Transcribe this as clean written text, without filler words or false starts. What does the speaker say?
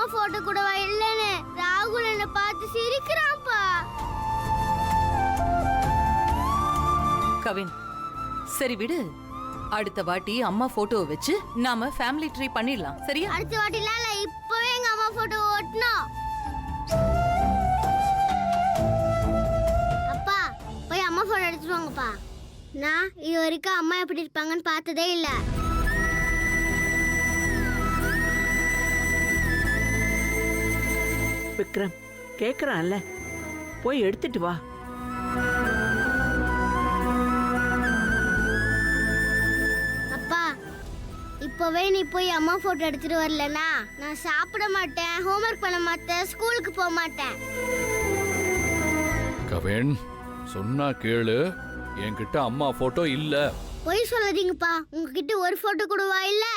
அம்மா போட்டோ கூடவா இல்லன்னு ராகுல் என்ன பார்த்து சிரிக்கிறான்ப்பா. கவின், சரி விடு. அடுத்த வாட்டி அம்மா போட்டோவை வச்சு நாம ஃபேமிலி ட்ரீ பண்ணிடலாம், சரியா? அடுத்த வாட்டிலாம் இல்ல, இப்பவே எங்க அம்மா போட்டோ ஓட்டணும். அப்பா போய் அம்மா போட்டோ எடுத்துட்டு வாங்கப்பா. நான் இது வரைக்கும் அம்மா எப்படி இருப்பாங்கன்னு பார்த்ததே இல்ல. விக்ரம் கேக்குறான்ல, போய் எடுத்துட்டு வா. அப்பா இப்பவே நீ போய் அம்மா போட்டோ எடுத்துட்டு வரலனா நான் சாப்பிட மாட்டேன், ஹோம்வொர்க் பண்ண மாட்டேன், ஸ்கூலுக்கு போக மாட்டேன். கவின், சொன்னா கேளு. என்கிட்ட அம்மா போட்டோ இல்ல. பொய் சொல்லாதீங்கப்பா, உங்ககிட்ட ஒரு போட்டோ கூடவா இல்ல?